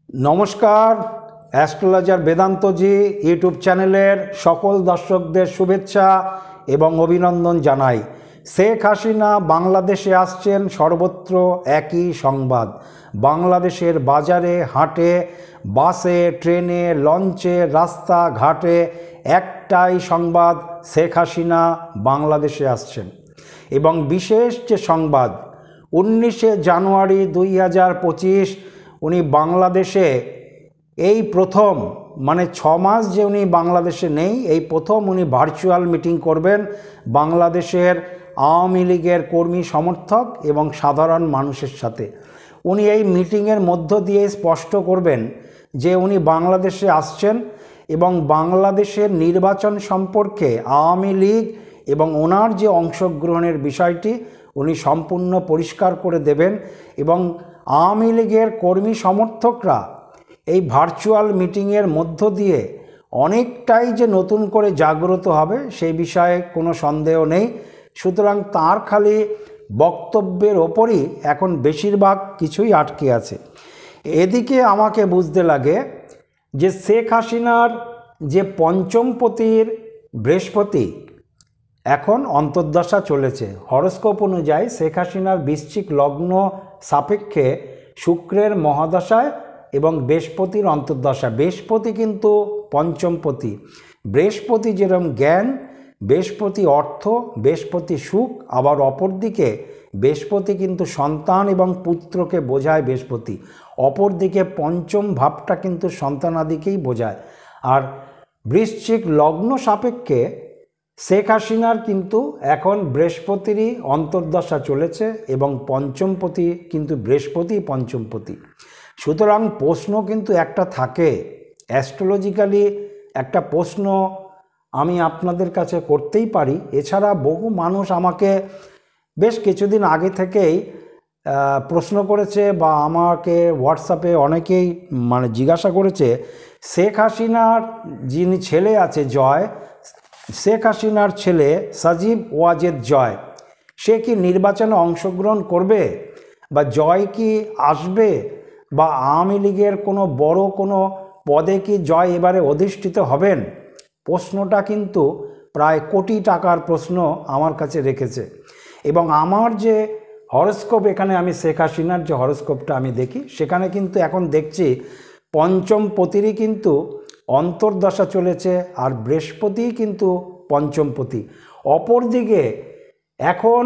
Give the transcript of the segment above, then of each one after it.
নমস্কার, astrologer বেদান্তজি YouTube চ্যানেলের সকল দর্শকদের শুভেচ্ছা এবং অভিনন্দন জানাই। শেখ হাসিনা বাংলাদেশে আসছেন, সর্বত্র একই সংবাদ। বাংলাদেশের বাজারে, হাটে, বাসে, ট্রেনে, লঞ্চে, রাস্তাঘাটে একটাই সংবাদ, শেখ হাসিনা বাংলাদেশে আসছেন। এবং বিশেষ যে সংবাদ, 19শে জানুয়ারি 2025 উনি বাংলাদেশে এই প্রথম, মানে 6 মাস যে উনি বাংলাদেশে নেই, এই প্রথম উনি ভার্চুয়াল মিটিং করবেন বাংলাদেশের আওয়ামী লীগের কর্মী সমর্থক এবং সাধারণ মানুষের সাথে। উনি এই মিটিংয়ের মধ্য দিয়ে স্পষ্ট করবেন যে উনি বাংলাদেশে আসছেন এবং বাংলাদেশের নির্বাচন সম্পর্কে আওয়ামী লীগ এবং ওনার যে অংশগ্রহণের বিষয়টি উনি সম্পূর্ণ পরিষ্কার করে দেবেন। এবং আওয়ামী লীগের কর্মী সমর্থকরা এই ভার্চুয়াল মিটিংয়ের মধ্য দিয়ে অনেকটাই যে নতুন করে জাগ্রত হবে সেই বিষয়ে কোনো সন্দেহ নেই। সুতরাং তার খালি বক্তব্যের ওপরই এখন বেশিরভাগ কিছুই আটকে আছে। এদিকে আমাকে বুঝতে লাগে যে শেখ হাসিনার যে পঞ্চমপতির বৃহস্পতি এখন অন্তর্দশা চলেছে। হরস্কোপ অনুযায়ী শেখ হাসিনার বৃশ্চিক লগ্ন সাপেক্ষে শুক্রের মহাদশায় এবং বৃহস্পতির অন্তর্দশা। বৃহস্পতি কিন্তু পঞ্চমপতি। বৃহস্পতি যেরকম জ্ঞান, বৃহস্পতি অর্থ, বৃহস্পতি সুখ, আবার অপরদিকে বৃহস্পতি কিন্তু সন্তান এবং পুত্রকে বোঝায় বৃহস্পতি। অপরদিকে পঞ্চম ভাবটা কিন্তু সন্তানাদিকেই বোঝায়। আর বৃশ্চিক লগ্ন সাপেক্ষে শেখ হাসিনার কিন্তু এখন বৃহস্পতিরই অন্তর্দশা চলেছে এবং পঞ্চমপতি কিন্তু বৃহস্পতি পঞ্চমপতি। সুতরাং প্রশ্ন কিন্তু একটা থাকে, অ্যাস্ট্রোলজিক্যালি একটা প্রশ্ন আমি আপনাদের কাছে করতেই পারি। এছাড়া বহু মানুষ আমাকে বেশ কিছুদিন আগে থেকেই প্রশ্ন করেছে বা আমাকে হোয়াটসঅ্যাপে অনেকেই জিজ্ঞাসা করেছে, শেখ হাসিনার যিনি ছেলে আছে জয়, শেখ হাসিনার ছেলে সাজিব ওয়াজেদ জয়, সে কি নির্বাচনে অংশগ্রহণ করবে বা জয় কি আসবে বা আওয়ামী লীগের কোনো বড় কোনো পদে কি জয় এবারে অধিষ্ঠিত হবেন? প্রশ্নটা কিন্তু প্রায় কোটি টাকার প্রশ্ন আমার কাছে রেখেছে। এবং আমার যে হরস্কোপ, এখানে আমি শেখ হাসিনার যে হরস্কোপটা আমি দেখি, সেখানে কিন্তু এখন দেখছি পঞ্চমপতিরই কিন্তু অন্তর্দশা চলেছে আর বৃহস্পতি কিন্তু পঞ্চমপতি। অপরদিকে এখন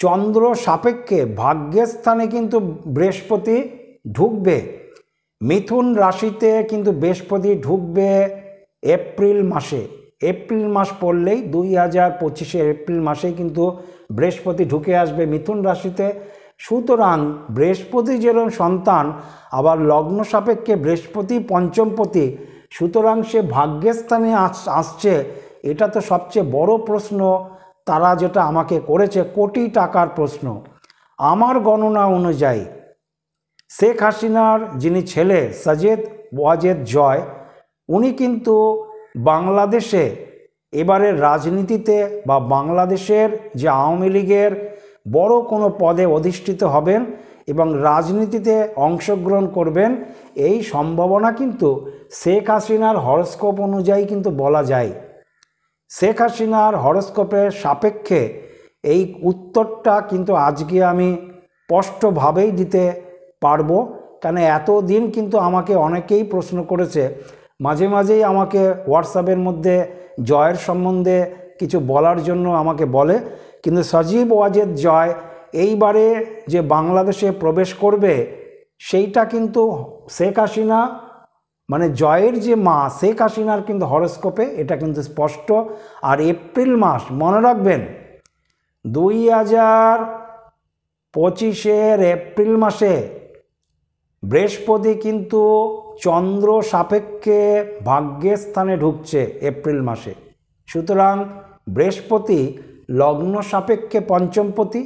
চন্দ্র সাপেক্ষে ভাগ্যের স্থানে কিন্তু বৃহস্পতি ঢুকবে। মিথুন রাশিতে কিন্তু বৃহস্পতি ঢুকবে এপ্রিল মাসে। এপ্রিল মাস পড়লেই 2025 এপ্রিল মাসেই কিন্তু বৃহস্পতি ঢুকে আসবে মিথুন রাশিতে। সুতরাং বৃহস্পতি যেরকম সন্তান, আবার লগ্ন সাপেক্ষে বৃহস্পতি পঞ্চমপতি, সুতরাং সে ভাগ্যের স্থানে আসছে। এটা তো সবচেয়ে বড় প্রশ্ন তারা যেটা আমাকে করেছে, কোটি টাকার প্রশ্ন। আমার গণনা অনুযায়ী শেখ হাসিনার যিনি ছেলে সাজেদ ওয়াজেদ জয়, উনি কিন্তু বাংলাদেশে এবারের রাজনীতিতে বা বাংলাদেশের যে আওয়ামী লীগের বড় কোনো পদে অধিষ্ঠিত হবেন এবং রাজনীতিতে অংশগ্রহণ করবেন, এই সম্ভাবনা কিন্তু শেখ হাসিনার হরস্কোপ অনুযায়ী কিন্তু বলা যায়। শেখ হাসিনার হরস্কোপের সাপেক্ষে এই উত্তরটা কিন্তু আজকে আমি স্পষ্টভাবেই দিতে পারবো। কেন এতদিন কিন্তু আমাকে অনেকেই প্রশ্ন করেছে, মাঝে মাঝেই আমাকে হোয়াটসঅ্যাপের মধ্যে জয়ের সম্বন্ধে কিছু বলার জন্য আমাকে বলে, কিন্তু সাজিব ওয়াজেদ জয় এইবারে যে বাংলাদেশে প্রবেশ করবে সেইটা কিন্তু শেখ হাসিনা, জয়ের যে মা শেখ হাসিনার কিন্তু হরস্কোপে এটা কিন্তু স্পষ্ট। আর এপ্রিল মাস মনে রাখবেন, 2025 এপ্রিল মাসে বৃহস্পতি কিন্তু চন্দ্র সাপেক্ষে ভাগ্যের স্থানে ঢুকছে এপ্রিল মাসে। সুতরাং বৃহস্পতি লগ্ন সাপেক্ষে পঞ্চমপতি,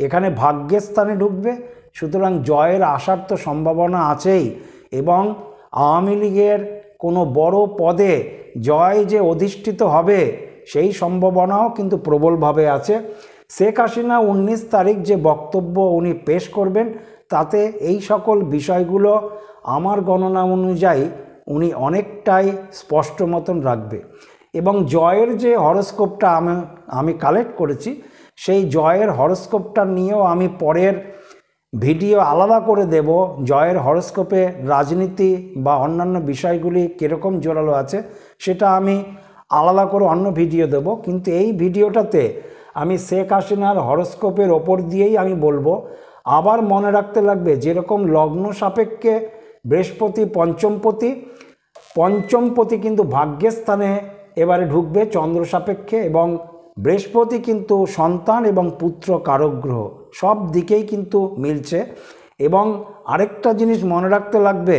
এখানে ভাগ্যের স্থানে ঢুকবে। সুতরাং জয়ের আসার তো সম্ভাবনা আছেই এবং আওয়ামী লীগের কোনো বড় পদে জয় যে অধিষ্ঠিত হবে সেই সম্ভাবনাও কিন্তু প্রবলভাবে আছে। শেখ হাসিনা 19 তারিখ যে বক্তব্য উনি পেশ করবেন তাতে এই সকল বিষয়গুলো আমার গণনা অনুযায়ী উনি অনেকটাই স্পষ্ট মতন রাখবে। এবং জয়ের যে হরস্কোপটা আমি কালেক্ট করেছি, সেই জয়ের হরস্কোপটা নিয়েও আমি পরের ভিডিও আলাদা করে দেব। জয়ের হরস্কোপে রাজনীতি বা অন্যান্য বিষয়গুলি কীরকম জোরালো আছে সেটা আমি আলাদা করে অন্য ভিডিও দেব। কিন্তু এই ভিডিওটাতে আমি শেখ হাসিনার হরস্কোপের ওপর দিয়েই আমি বলবো। আবার মনে রাখতে লাগবে, যেরকম লগ্ন সাপেক্ষে বৃহস্পতি পঞ্চমপতি কিন্তু ভাগ্যের স্থানে এবারে ঢুকবে চন্দ্র সাপেক্ষে, এবং বৃহস্পতি কিন্তু সন্তান এবং পুত্র কারক গ্রহ, সব দিকেই কিন্তু মিলছে। এবং আরেকটা জিনিস মনে রাখতে লাগবে,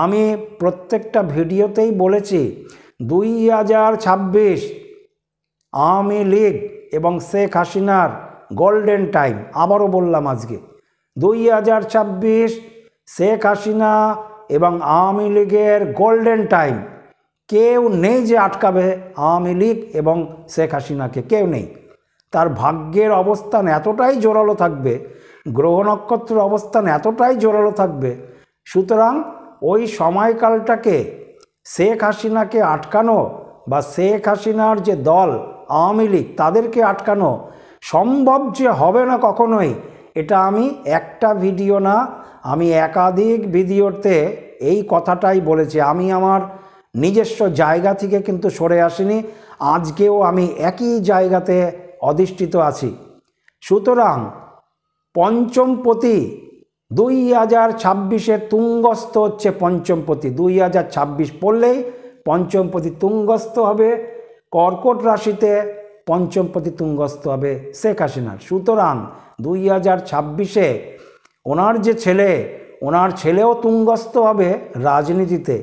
আমি প্রত্যেকটা ভিডিওতেই বলেছি 2026 আওয়ামী লীগ এবং শেখ হাসিনার গোল্ডেন টাইম। আবারও বললাম, আজকে 2026 শেখ হাসিনা এবং আওয়ামী লীগের গোল্ডেন টাইম। কেউ নেই যে আটকাবে আওয়ামী লীগ এবং শেখ হাসিনাকে, কেউ নেই। তার ভাগ্যের অবস্থান এতটাই জোরালো থাকবে, গ্রহ নক্ষত্রের অবস্থান এতটাই জোরালো থাকবে, সুতরাং ওই সময়কালটাকে শেখ হাসিনাকে আটকানো বা শেখ হাসিনার যে দল আওয়ামী লীগ তাদেরকে আটকানো সম্ভব যে হবে না কখনোই, এটা আমি একটা ভিডিও না, আমি একাধিক ভিডিওতে এই কথাটাই বলেছি। আমি আমার নিজস্ব জায়গা থেকে কিন্তু সরে আসিনি, আজকেও আমি একই জায়গাতে অধিষ্ঠিত আছি। সুতরাং পঞ্চমপতি 2026 তুঙ্গস্থ হচ্ছে পঞ্চমপতি। 2026 পড়লেই পঞ্চমপতি তুঙ্গস্থ হবে, কর্কট রাশিতে পঞ্চমপতি তুঙ্গস্থ হবে শেখ হাসিনার। সুতরাং 2026 ওনার যে ছেলে, ওনার ছেলেও তুঙ্গস্থ হবে রাজনীতিতে।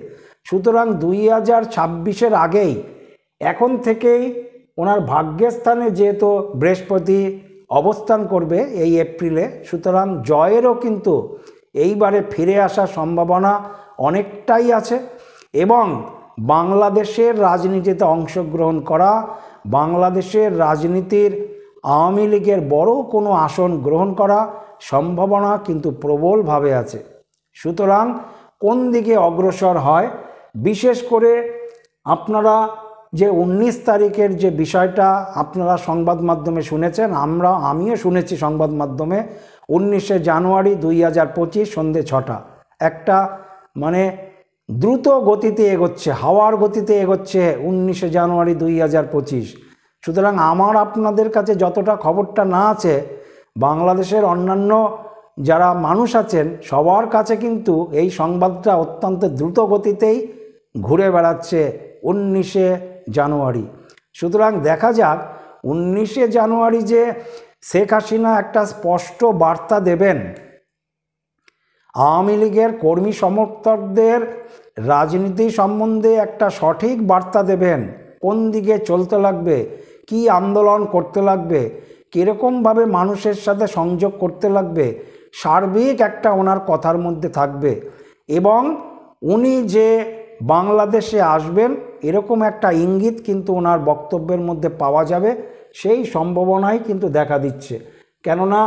সুতরাং 2026 আগেই, এখন থেকেই ওনার ভাগ্যের স্থানে যেহেতু বৃহস্পতি অবস্থান করবে এই এপ্রিলে, সুতরাং জয়েরও কিন্তু এইবারে ফিরে আসার সম্ভাবনা অনেকটাই আছে। এবং বাংলাদেশের রাজনীতিতে অংশগ্রহণ করা, বাংলাদেশের রাজনীতির আওয়ামী লীগের বড় কোনো আসন গ্রহণ করা সম্ভাবনা কিন্তু প্রবলভাবে আছে। সুতরাং কোন দিকে অগ্রসর হয়, বিশেষ করে আপনারা যে 19 তারিখের যে বিষয়টা আপনারা সংবাদ মাধ্যমে শুনেছেন, আমিও শুনেছি সংবাদ মাধ্যমে, 19শে জানুয়ারি 2025 সন্ধে 6টা, একটা মানে দ্রুত গতিতে এগোচ্ছে, হাওয়ার গতিতে এগোচ্ছে 19শে জানুয়ারি 2025। সুতরাং আমার আপনাদের কাছে যতটা খবরটা না আছে, বাংলাদেশের অন্যান্য যারা মানুষ আছেন সবার কাছে কিন্তু এই সংবাদটা অত্যন্ত দ্রুত গতিতেই ঘুরে বেড়াচ্ছে 19শে জানুয়ারি। সুতরাং দেখা যাক 19শে জানুয়ারি যে শেখ হাসিনা একটা স্পষ্ট বার্তা দেবেন, আওয়ামী লীগের কর্মী সমর্থকদের রাজনীতি সম্বন্ধে একটা সঠিক বার্তা দেবেন, কোন দিকে চলতে লাগবে, কি আন্দোলন করতে লাগবে, কীরকমভাবে মানুষের সাথে সংযোগ করতে লাগবে, সার্বিক একটা ওনার কথার মধ্যে থাকবে। এবং উনি যে বাংলাদেশে আসবেন এরকম একটা ইঙ্গিত কিন্তু ওনার বক্তব্যের মধ্যে পাওয়া যাবে, সেই সম্ভাবনাই কিন্তু দেখা দিচ্ছে। কেননা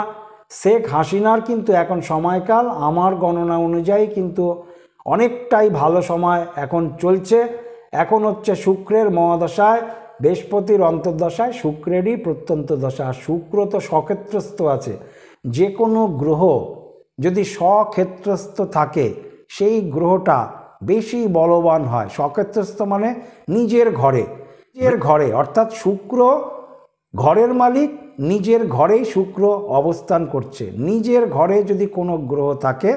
শেখ হাসিনার কিন্তু এখন সময়কাল আমার গণনা অনুযায়ী কিন্তু অনেকটাই ভালো সময় এখন চলছে। এখন হচ্ছে শুক্রের মহাদশায়, বৃহস্পতির অন্তর্দশায়, শুক্রেরই প্রত্যন্ত দশা। আর শুক্র তো স্বক্ষেত্রস্থ আছে, যে কোনো গ্রহ যদি স্বক্ষেত্রস্থ থাকে সেই গ্রহটা বেশি বলবান হয়। স্বক্ষেত্রস্থ মানে নিজের ঘরে, অর্থাৎ শুক্র ঘরের মালিক, নিজের ঘরেই শুক্র অবস্থান করছে। নিজের ঘরে যদি কোনো গ্রহ থাকে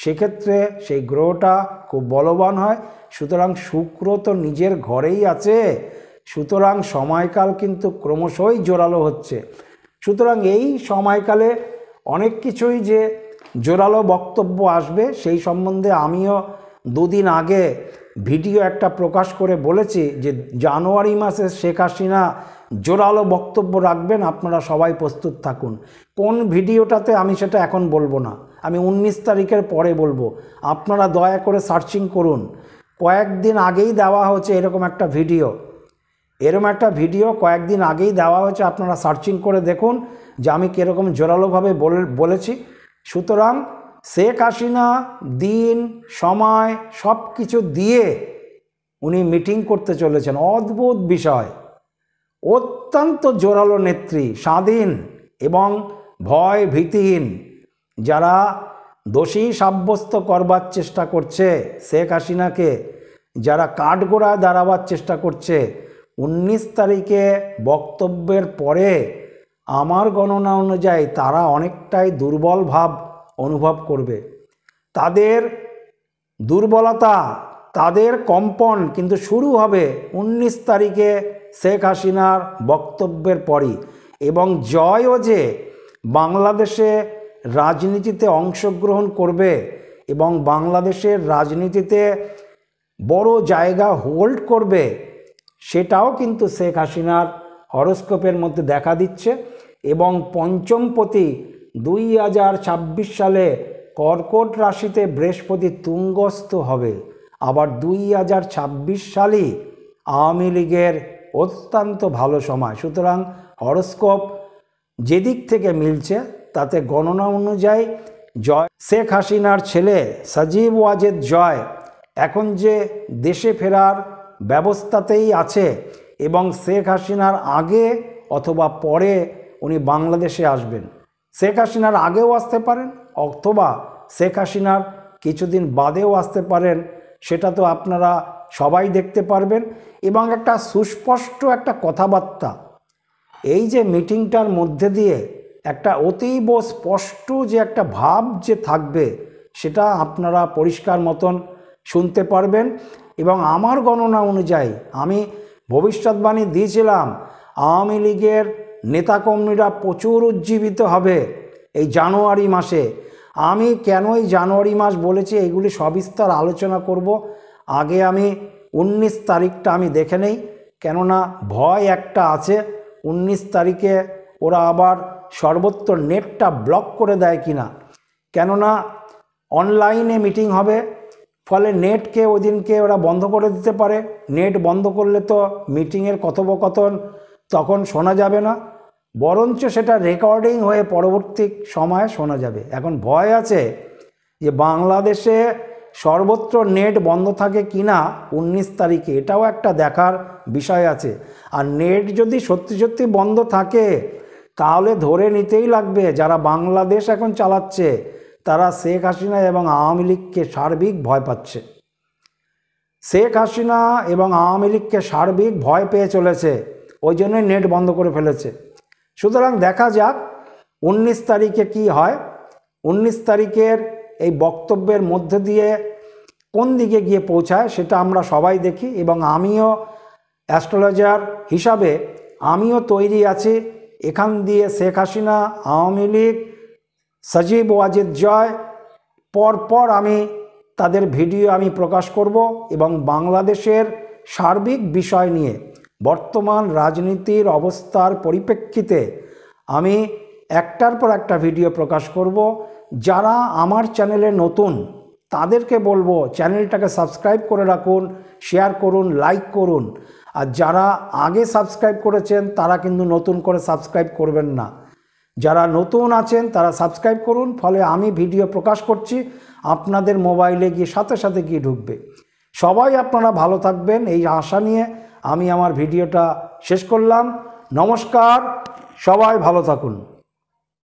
সেক্ষেত্রে সেই গ্রহটা খুব বলবান হয়। সুতরাং শুক্র তো নিজের ঘরেই আছে, সুতরাং সময়কাল কিন্তু ক্রমশই জোরালো হচ্ছে। সুতরাং এই সময়কালে অনেক কিছুই যে জোরালো বক্তব্য আসবে সেই সম্বন্ধে আমিও দুদিন আগে ভিডিও একটা প্রকাশ করে বলেছি যে জানুয়ারি মাসে শেখ হাসিনা জোরালো বক্তব্য রাখবেন, আপনারা সবাই প্রস্তুত থাকুন। কোন ভিডিওটাতে আমি সেটা এখন বলবো না, আমি 19 তারিখের পরে বলবো। আপনারা দয়া করে সার্চিং করুন, কয়েকদিন আগেই দেওয়া হয়েছে এরকম একটা ভিডিও কয়েকদিন আগেই দেওয়া হয়েছে, আপনারা সার্চিং করে দেখুন যে আমি কীরকম জোরালোভাবে বলেছি। সুতরাং শেখ হাসিনা দিন সময় সব কিছু দিয়ে উনি মিটিং করতে চলেছেন। অদ্ভুত বিষয়, অত্যন্ত জোরালো নেত্রী, স্বাধীন এবং ভয় ভীতিহীন। যারা দোষী সাব্যস্ত করবার চেষ্টা করছে শেখ হাসিনাকে, যারা কাঠগোড়ায় দাঁড়াবার চেষ্টা করছে, 19 তারিখে বক্তব্যের পরে আমার গণনা অনুযায়ী তারা অনেকটাই দুর্বল ভাব অনুভব করবে। তাদের দুর্বলতা, তাদের কম্পন কিন্তু শুরু হবে 19 তারিখে শেখ হাসিনার বক্তব্যের পরই। এবং জয়ও যে বাংলাদেশে রাজনীতিতে অংশগ্রহণ করবে এবং বাংলাদেশের রাজনীতিতে বড় জায়গা হোল্ড করবে, সেটাও কিন্তু শেখ হাসিনার হরোস্কোপের মধ্যে দেখা দিচ্ছে। এবং পঞ্চমপতি 2026 সালে কর্কট রাশিতে বৃহস্পতি তুঙ্গস্থ হবে। আবার 2026 সালই আওয়ামী লীগের অত্যন্ত ভালো সময়। সুতরাং হরোস্কোপ যেদিক থেকে মিলছে তাতে গণনা অনুযায়ী জয়, শেখ হাসিনার ছেলে সাজিব ওয়াজেদ জয় এখন যে দেশে ফেরার ব্যবস্থাতেই আছে এবং শেখ হাসিনার আগে অথবা পরে উনি বাংলাদেশে আসবেন। শেখ হাসিনার আগেও আসতে পারেন অথবা শেখ হাসিনার কিছুদিন বাদেও আসতে পারেন, সেটা তো আপনারা সবাই দেখতে পারবেন। এবং একটা সুস্পষ্ট একটা কথাবার্তা এই যে মিটিংটার মধ্যে দিয়ে একটা অতীব স্পষ্ট যে একটা ভাব যে থাকবে, সেটা আপনারা পরিষ্কার মতন শুনতে পারবেন। এবং আমার গণনা অনুযায়ী আমি ভবিষ্যৎবাণী দিয়েছিলাম আওয়ামী লীগের নেতাকর্মীরা প্রচুর উজ্জীবিত হবে এই জানুয়ারি মাসে। আমি কেন এই জানুয়ারি মাস বলেছি এগুলি সবিস্তার আলোচনা করব। আগে আমি 19 তারিখটা আমি দেখে নেই, কেননা ভয় একটা আছে 19 তারিখে ওরা আবার সর্বত্র নেটটা ব্লক করে দেয় কিনা, কেননা অনলাইনে মিটিং হবে, ফলে নেটকে ওই দিনকে ওরা বন্ধ করে দিতে পারে। নেট বন্ধ করলে তো মিটিংয়ের কথোপকথন তখন শোনা যাবে না, বরঞ্চ সেটা রেকর্ডিং হয়ে পরবর্তী সময়ে শোনা যাবে। এখন ভয় আছে যে বাংলাদেশে সর্বত্র নেট বন্ধ থাকে কিনা 19 তারিখে, এটাও একটা দেখার বিষয় আছে। আর নেট যদি সত্যি সত্যি বন্ধ থাকে তাহলে ধরে নিতেই লাগবে যারা বাংলাদেশ এখন চালাচ্ছে তারা শেখ হাসিনা এবং আওয়ামী লীগকে সার্বিক ভয় পাচ্ছে। শেখ হাসিনা এবং আওয়ামী লীগকে সার্বিক ভয় পেয়ে চলেছে, ওই জন্যই নেট বন্ধ করে ফেলেছে। সুতরাং দেখা যাক 19 তারিখে কি হয়। 19 তারিখের এই বক্তব্যের মধ্য দিয়ে কোন দিকে গিয়ে পৌঁছায় সেটা আমরা সবাই দেখি। এবং আমিও অ্যাস্ট্রোলজার হিসাবে আমিও তৈরি আছি এখান দিয়ে শেখ হাসিনা, আওয়ামী লীগ, সাজিব ওয়াজেদ জয় পরপর আমি তাদের ভিডিও আমি প্রকাশ করব এবং বাংলাদেশের সার্বিক বিষয় নিয়ে বর্তমান রাজনীতির অবস্থার পরিপ্রেক্ষিতে আমি একটার পর একটা ভিডিও প্রকাশ করব। যারা আমার চ্যানেলে নতুন তাদেরকে বলবো চ্যানেলটাকে সাবস্ক্রাইব করে রাখুন, শেয়ার করুন, লাইক করুন। আর যারা আগে সাবস্ক্রাইব করেছেন তারা কিন্তু নতুন করে সাবস্ক্রাইব করবেন না। যারা নতুন আছেন তারা সাবস্ক্রাইব করুন, ফলে আমি ভিডিও প্রকাশ করছি আপনাদের মোবাইলে গিয়ে সাথে সাথে গিয়ে ঢুকবে। সবাই আপনারা ভালো থাকবেন এই আশা নিয়ে আমি আমার ভিডিওটা শেষ করলাম। নমস্কার, সবাই ভালো থাকুন।